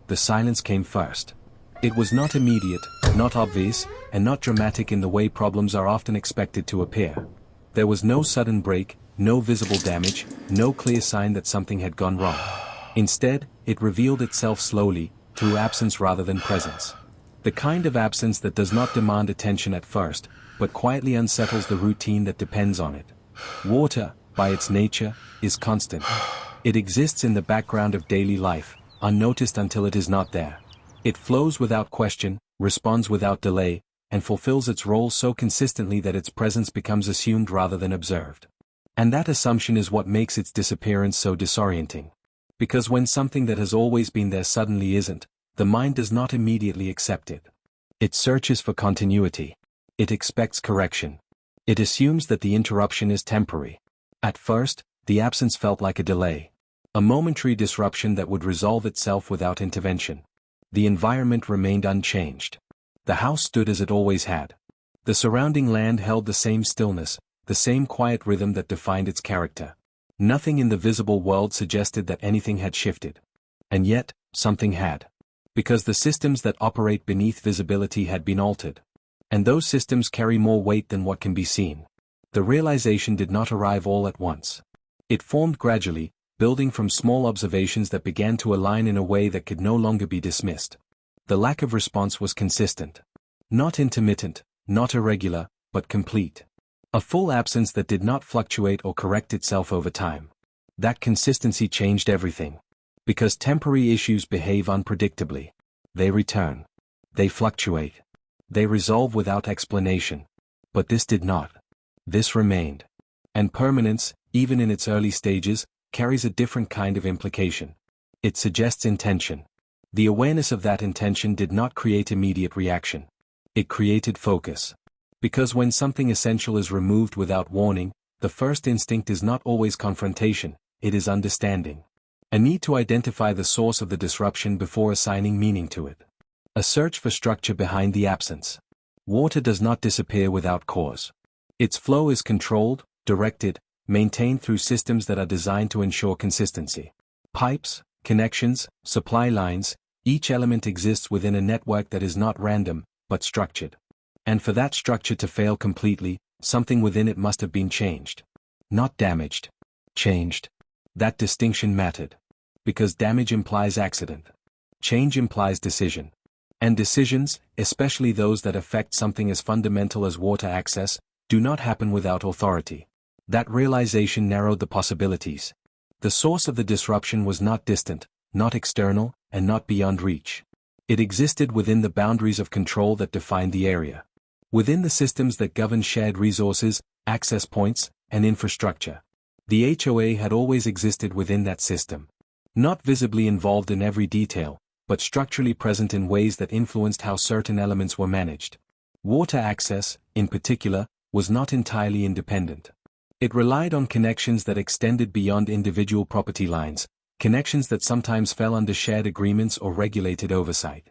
the silence came first. It was not immediate, not obvious, and not dramatic in the way problems are often expected to appear. There was no sudden break, no visible damage, no clear sign that something had gone wrong. Instead, it revealed itself slowly, through absence rather than presence. The kind of absence that does not demand attention at first, but quietly unsettles the routine that depends on it. Water, by its nature, is constant. It exists in the background of daily life, unnoticed until it is not there. It flows without question, responds without delay, and fulfills its role so consistently that its presence becomes assumed rather than observed. And that assumption is what makes its disappearance so disorienting. Because when something that has always been there suddenly isn't, the mind does not immediately accept it. It searches for continuity. It expects correction. It assumes that the interruption is temporary. At first, the absence felt like a delay. A momentary disruption that would resolve itself without intervention. The environment remained unchanged. The house stood as it always had. The surrounding land held the same stillness, the same quiet rhythm that defined its character. Nothing in the visible world suggested that anything had shifted. And yet, something had. Because the systems that operate beneath visibility had been altered. And those systems carry more weight than what can be seen. The realization did not arrive all at once. It formed gradually, building from small observations that began to align in a way that could no longer be dismissed. The lack of response was consistent. Not intermittent, not irregular, but complete. A full absence that did not fluctuate or correct itself over time. That consistency changed everything. Because temporary issues behave unpredictably. They return. They fluctuate. They resolve without explanation. But this did not. This remained. And permanence, even in its early stages, carries a different kind of implication. It suggests intention. The awareness of that intention did not create immediate reaction. It created focus. Because when something essential is removed without warning, the first instinct is not always confrontation, it is understanding. A need to identify the source of the disruption before assigning meaning to it. A search for structure behind the absence. Water does not disappear without cause. Its flow is controlled, directed, maintained through systems that are designed to ensure consistency. Pipes, connections, supply lines, each element exists within a network that is not random, but structured. And for that structure to fail completely, something within it must have been changed. Not damaged. Changed. That distinction mattered. Because damage implies accident. Change implies decision. And decisions, especially those that affect something as fundamental as water access, do not happen without authority. That realization narrowed the possibilities. The source of the disruption was not distant, not external, and not beyond reach. It existed within the boundaries of control that defined the area. Within the systems that govern shared resources, access points, and infrastructure. The HOA had always existed within that system. Not visibly involved in every detail, but structurally present in ways that influenced how certain elements were managed. Water access, in particular, was not entirely independent. It relied on connections that extended beyond individual property lines, connections that sometimes fell under shared agreements or regulated oversight.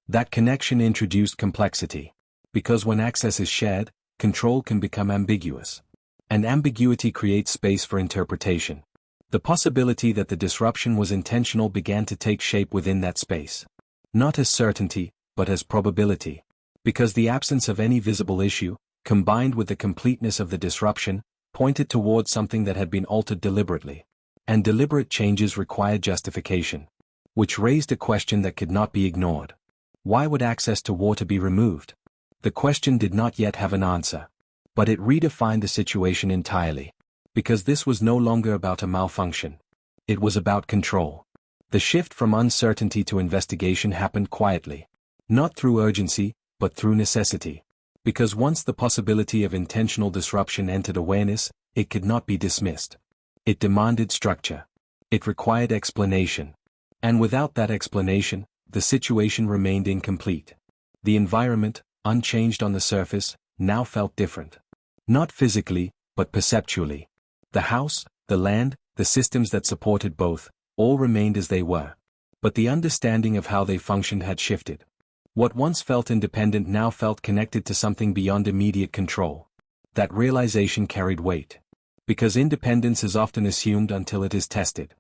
That connection introduced complexity. Because when access is shared, control can become ambiguous. And ambiguity creates space for interpretation. The possibility that the disruption was intentional began to take shape within that space. Not as certainty, but as probability. Because the absence of any visible issue, combined with the completeness of the disruption, pointed toward something that had been altered deliberately. And deliberate changes required justification. Which raised a question that could not be ignored. Why would access to water be removed? The question did not yet have an answer. But it redefined the situation entirely. Because this was no longer about a malfunction. It was about control. The shift from uncertainty to investigation happened quietly. Not through urgency, but through necessity. Because once the possibility of intentional disruption entered awareness, it could not be dismissed. It demanded structure. It required explanation. And without that explanation, the situation remained incomplete. The environment, unchanged on the surface, now felt different. Not physically, but perceptually. The house, the land, the systems that supported both, all remained as they were. But the understanding of how they functioned had shifted. What once felt independent now felt connected to something beyond immediate control. That realization carried weight. Because independence is often assumed until it is tested.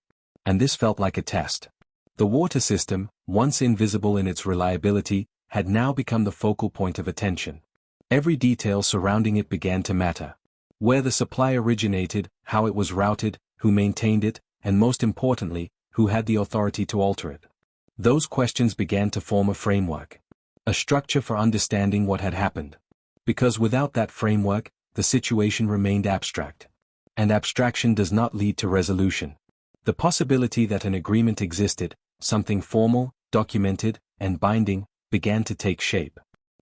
And this felt like a test. The water system, once invisible in its reliability, had now become the focal point of attention. Every detail surrounding it began to matter. Where the supply originated, how it was routed, who maintained it, and most importantly, who had the authority to alter it. Those questions began to form a framework. A structure for understanding what had happened. Because without that framework, the situation remained abstract. And abstraction does not lead to resolution. The possibility that an agreement existed, something formal, documented, and binding, began to take shape.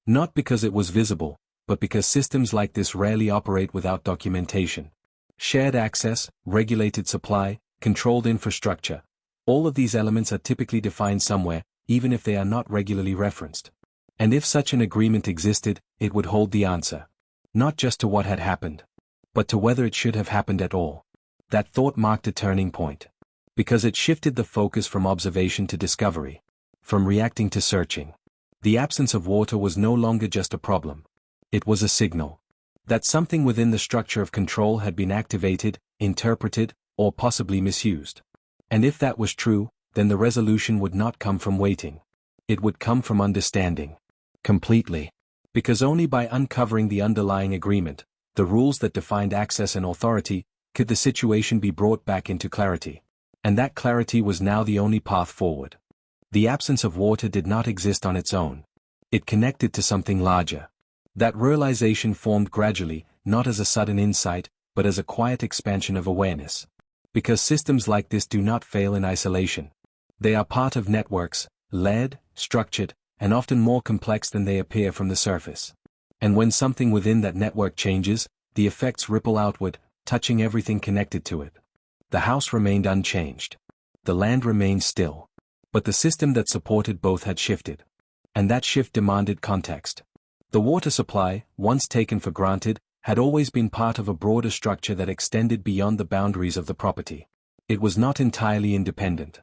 Not because it was visible, but because systems like this rarely operate without documentation. Shared access, regulated supply, controlled infrastructure. All of these elements are typically defined somewhere, even if they are not regularly referenced. And if such an agreement existed, it would hold the answer. Not just to what had happened, but to whether it should have happened at all. That thought marked a turning point. Because it shifted the focus from observation to discovery. From reacting to searching. The absence of water was no longer just a problem. It was a signal. That something within the structure of control had been activated, interpreted, or possibly misused. And if that was true, then the resolution would not come from waiting. It would come from understanding. Completely. Because only by uncovering the underlying agreement, the rules that defined access and authority, could the situation be brought back into clarity. And that clarity was now the only path forward. The absence of water did not exist on its own. It connected to something larger. That realization formed gradually, not as a sudden insight, but as a quiet expansion of awareness. Because systems like this do not fail in isolation. They are part of networks, layered, structured, and often more complex than they appear from the surface. And when something within that network changes, the effects ripple outward, touching everything connected to it. The house remained unchanged. The land remained still. But the system that supported both had shifted. And that shift demanded context. The water supply, once taken for granted, had always been part of a broader structure that extended beyond the boundaries of the property. It was not entirely independent.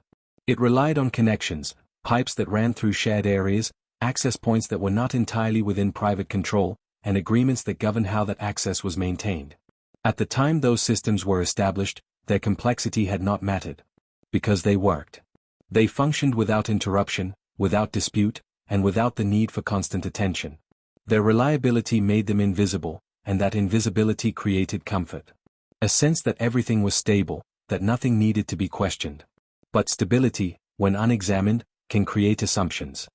It relied on connections, pipes that ran through shared areas, access points that were not entirely within private control, and agreements that governed how that access was maintained. At the time those systems were established, their complexity had not mattered. Because they worked. They functioned without interruption, without dispute, and without the need for constant attention. Their reliability made them invisible, and that invisibility created comfort. A sense that everything was stable, that nothing needed to be questioned. But stability, when unexamined, can create assumptions.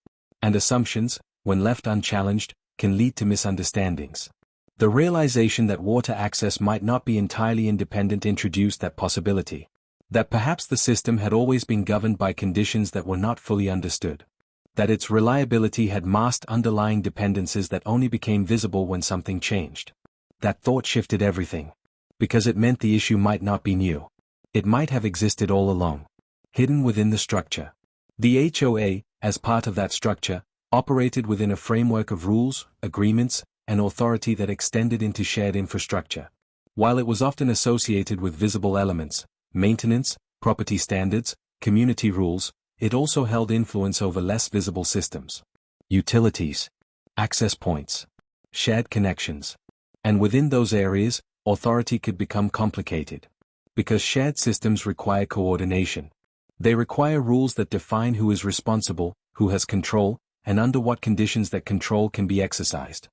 And assumptions, when left unchallenged, can lead to misunderstandings. The realization that water access might not be entirely independent introduced that possibility. That perhaps the system had always been governed by conditions that were not fully understood. That its reliability had masked underlying dependencies that only became visible when something changed. That thought shifted everything. Because it meant the issue might not be new. It might have existed all along. Hidden within the structure. The HOA, as part of that structure, operated within a framework of rules, agreements, and authority that extended into shared infrastructure. While it was often associated with visible elements, maintenance, property standards, community rules, it also held influence over less visible systems. Utilities. Access points. Shared connections. And within those areas, authority could become complicated. Because shared systems require coordination. They require rules that define who is responsible, who has control, and under what conditions that control can be exercised.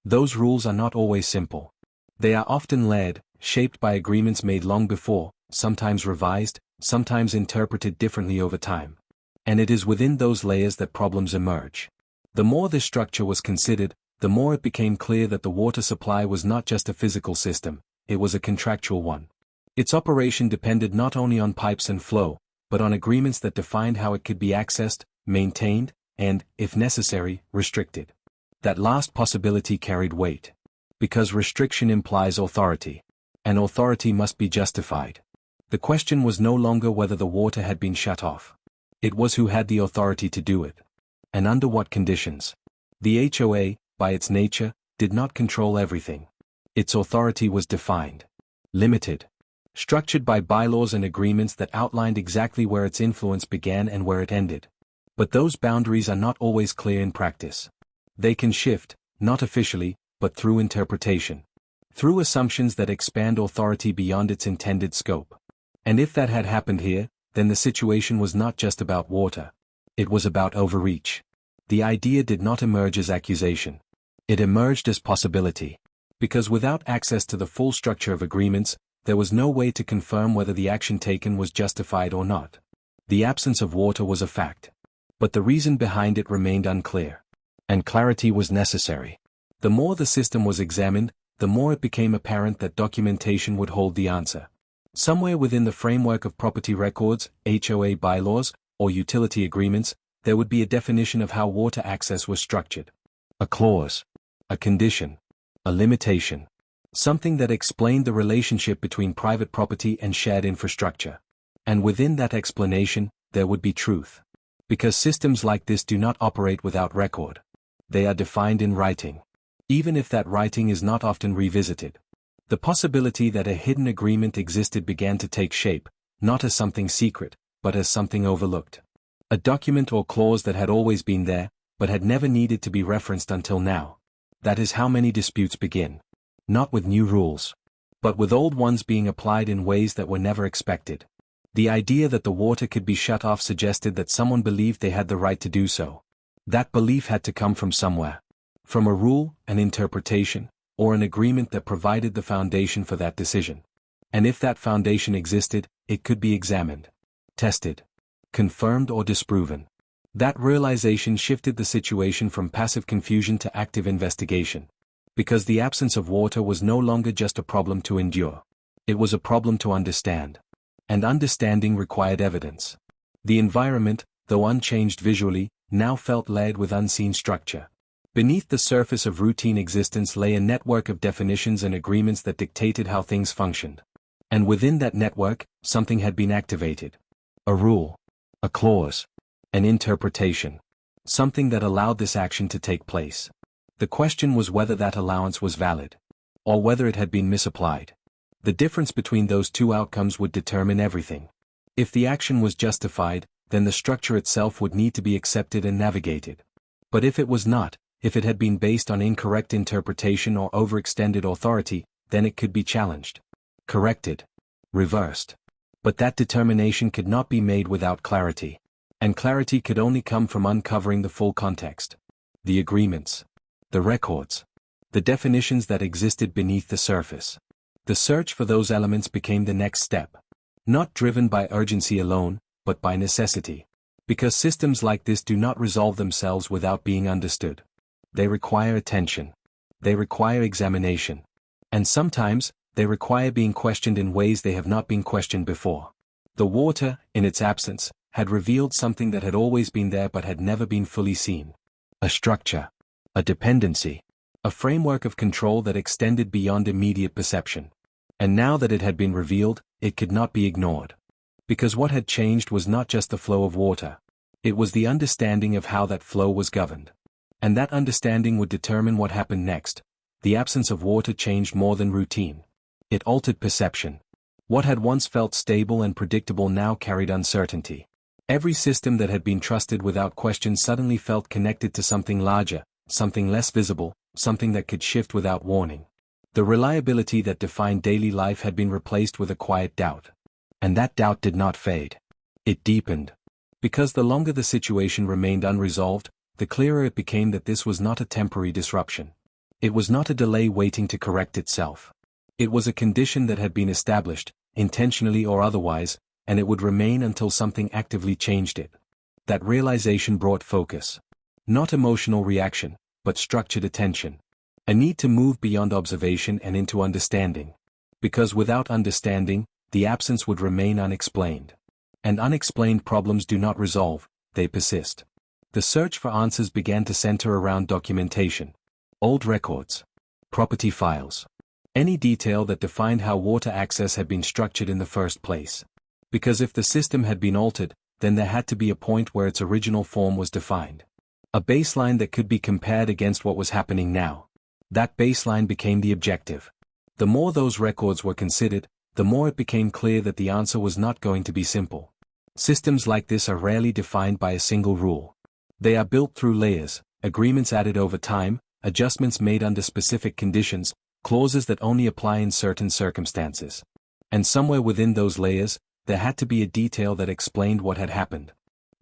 Those rules are not always simple. They are often layered, shaped by agreements made long before, sometimes revised, sometimes interpreted differently over time. And it is within those layers that problems emerge. The more this structure was considered, the more it became clear that the water supply was not just a physical system, it was a contractual one. Its operation depended not only on pipes and flow, but on agreements that defined how it could be accessed, maintained, and, if necessary, restricted. That last possibility carried weight. Because restriction implies authority. And authority must be justified. The question was no longer whether the water had been shut off. It was who had the authority to do it. And under what conditions. The HOA, by its nature, did not control everything. Its authority was defined. Limited. Structured by bylaws and agreements that outlined exactly where its influence began and where it ended. But those boundaries are not always clear in practice. They can shift, not officially, but through interpretation. Through assumptions that expand authority beyond its intended scope. And if that had happened here, then the situation was not just about water. It was about overreach. The idea did not emerge as accusation. It emerged as possibility. Because without access to the full structure of agreements, there was no way to confirm whether the action taken was justified or not. The absence of water was a fact. But the reason behind it remained unclear. And clarity was necessary. The more the system was examined, the more it became apparent that documentation would hold the answer. Somewhere within the framework of property records, HOA bylaws, or utility agreements, there would be a definition of how water access was structured. A clause. A condition. A limitation. Something that explained the relationship between private property and shared infrastructure. And within that explanation, there would be truth. Because systems like this do not operate without record. They are defined in writing. Even if that writing is not often revisited. The possibility that a hidden agreement existed began to take shape, not as something secret, but as something overlooked. A document or clause that had always been there, but had never needed to be referenced until now. That is how many disputes begin. Not with new rules, but with old ones being applied in ways that were never expected. The idea that the water could be shut off suggested that someone believed they had the right to do so. That belief had to come from somewhere. From a rule, an interpretation, or an agreement that provided the foundation for that decision. And if that foundation existed, it could be examined, tested, confirmed or disproven. That realization shifted the situation from passive confusion to active investigation. Because the absence of water was no longer just a problem to endure. It was a problem to understand. And understanding required evidence. The environment, though unchanged visually, now felt layered with unseen structure. Beneath the surface of routine existence lay a network of definitions and agreements that dictated how things functioned. And within that network, something had been activated. A rule. A clause. An interpretation. Something that allowed this action to take place. The question was whether that allowance was valid. Or whether it had been misapplied. The difference between those two outcomes would determine everything. If the action was justified, then the structure itself would need to be accepted and navigated. But if it was not, if it had been based on incorrect interpretation or overextended authority, then it could be challenged, corrected, reversed. But that determination could not be made without clarity. And clarity could only come from uncovering the full context. The agreements. The records. The definitions that existed beneath the surface. The search for those elements became the next step. Not driven by urgency alone, but by necessity. Because systems like this do not resolve themselves without being understood. They require attention. They require examination. And sometimes, they require being questioned in ways they have not been questioned before. The water, in its absence, had revealed something that had always been there but had never been fully seen. A structure. A dependency. A framework of control that extended beyond immediate perception. And now that it had been revealed, it could not be ignored. Because what had changed was not just the flow of water. It was the understanding of how that flow was governed. And that understanding would determine what happened next. The absence of water changed more than routine. It altered perception. What had once felt stable and predictable now carried uncertainty. Every system that had been trusted without question suddenly felt connected to something larger, something less visible, something that could shift without warning. The reliability that defined daily life had been replaced with a quiet doubt. And that doubt did not fade. It deepened. Because the longer the situation remained unresolved, the clearer it became that this was not a temporary disruption. It was not a delay waiting to correct itself. It was a condition that had been established, intentionally or otherwise, and it would remain until something actively changed it. That realization brought focus. Not emotional reaction, but structured attention. A need to move beyond observation and into understanding. Because without understanding, the absence would remain unexplained. And unexplained problems do not resolve, they persist. The search for answers began to center around documentation. Old records. Property files. Any detail that defined how water access had been structured in the first place. Because if the system had been altered, then there had to be a point where its original form was defined. A baseline that could be compared against what was happening now. That baseline became the objective. The more those records were considered, the more it became clear that the answer was not going to be simple. Systems like this are rarely defined by a single rule. They are built through layers, agreements added over time, adjustments made under specific conditions, clauses that only apply in certain circumstances. And somewhere within those layers, there had to be a detail that explained what had happened.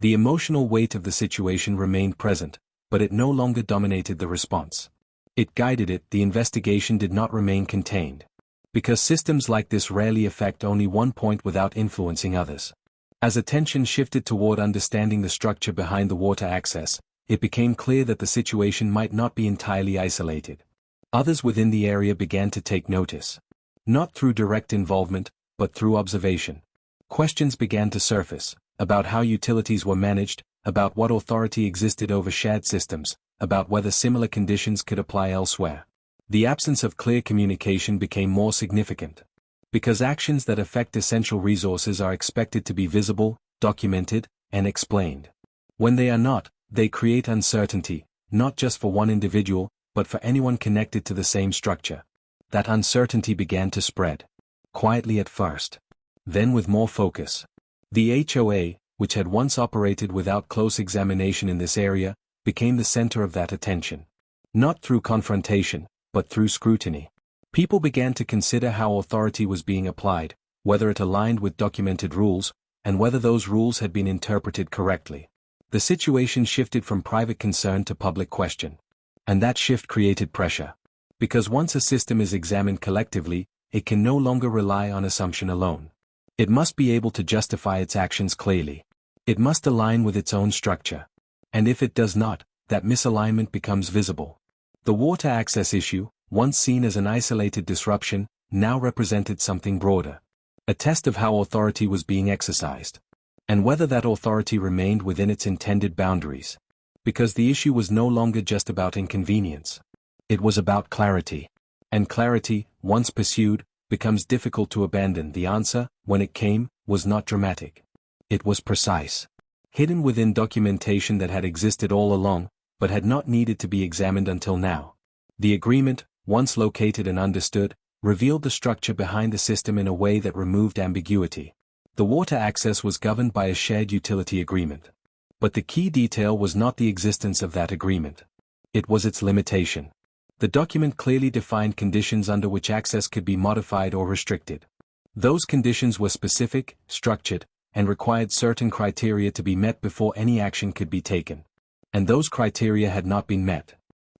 The emotional weight of the situation remained present, but it no longer dominated the response. It guided it. The investigation did not remain contained. Because systems like this rarely affect only one point without influencing others. As attention shifted toward understanding the structure behind the water access, it became clear that the situation might not be entirely isolated. Others within the area began to take notice. Not through direct involvement, but through observation. Questions began to surface, about how utilities were managed, about what authority existed over shared systems, about whether similar conditions could apply elsewhere. The absence of clear communication became more significant. Because actions that affect essential resources are expected to be visible, documented, and explained. When they are not, they create uncertainty, not just for one individual, but for anyone connected to the same structure. That uncertainty began to spread. Quietly at first. Then with more focus. The HOA, which had once operated without close examination in this area, became the center of that attention. Not through confrontation, but through scrutiny. People began to consider how authority was being applied, whether it aligned with documented rules, and whether those rules had been interpreted correctly. The situation shifted from private concern to public question. And that shift created pressure. Because once a system is examined collectively, it can no longer rely on assumption alone. It must be able to justify its actions clearly. It must align with its own structure. And if it does not, that misalignment becomes visible. The water access issue, once seen as an isolated disruption, now represented something broader. A test of how authority was being exercised. And whether that authority remained within its intended boundaries. Because the issue was no longer just about inconvenience. It was about clarity. And clarity, once pursued, becomes difficult to abandon. The answer, when it came, was not dramatic. It was precise. Hidden within documentation that had existed all along, but had not needed to be examined until now. The agreement, once located and understood, revealed the structure behind the system in a way that removed ambiguity. The water access was governed by a shared utility agreement. But the key detail was not the existence of that agreement. It was its limitation. The document clearly defined conditions under which access could be modified or restricted. Those conditions were specific, structured, and required certain criteria to be met before any action could be taken. And those criteria had not been met.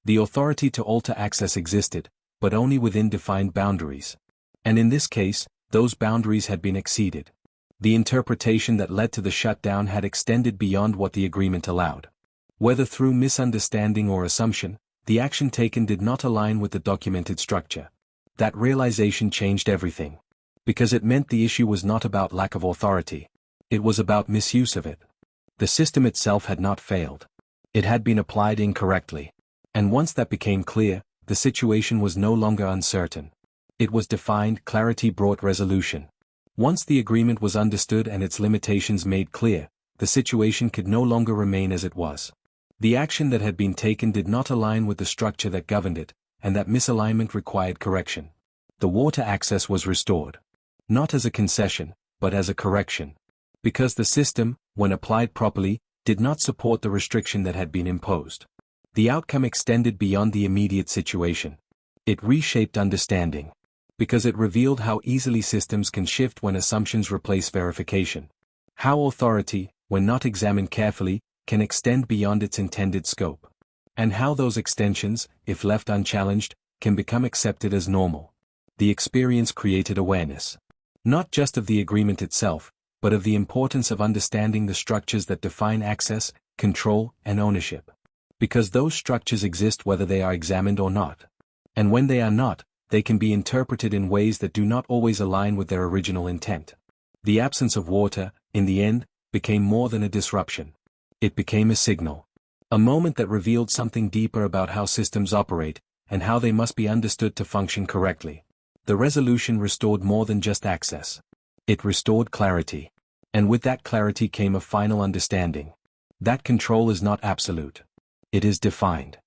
The authority to alter access existed, but only within defined boundaries. And in this case, those boundaries had been exceeded. The interpretation that led to the shutdown had extended beyond what the agreement allowed. Whether through misunderstanding or assumption, the action taken did not align with the documented structure. That realization changed everything. Because it meant the issue was not about lack of authority. It was about misuse of it. The system itself had not failed. It had been applied incorrectly. And once that became clear, the situation was no longer uncertain. It was defined. Clarity brought resolution. Once the agreement was understood and its limitations made clear, the situation could no longer remain as it was. The action that had been taken did not align with the structure that governed it, and that misalignment required correction. The water access was restored. Not as a concession, but as a correction. Because the system, when applied properly, did not support the restriction that had been imposed. The outcome extended beyond the immediate situation. It reshaped understanding. Because it revealed how easily systems can shift when assumptions replace verification. How authority, when not examined carefully, can extend beyond its intended scope. And how those extensions, if left unchallenged, can become accepted as normal. The experience created awareness. Not just of the agreement itself, but of the importance of understanding the structures that define access, control, and ownership. Because those structures exist whether they are examined or not. And when they are not, they can be interpreted in ways that do not always align with their original intent. The absence of water, in the end, became more than a disruption. It became a signal. A moment that revealed something deeper about how systems operate, and how they must be understood to function correctly. The resolution restored more than just access. It restored clarity. And with that clarity came a final understanding. That control is not absolute. It is defined.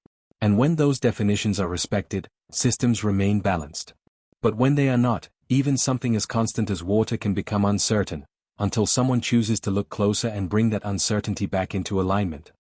And when those definitions are respected, systems remain balanced. But when they are not, even something as constant as water can become uncertain, until someone chooses to look closer and bring that uncertainty back into alignment.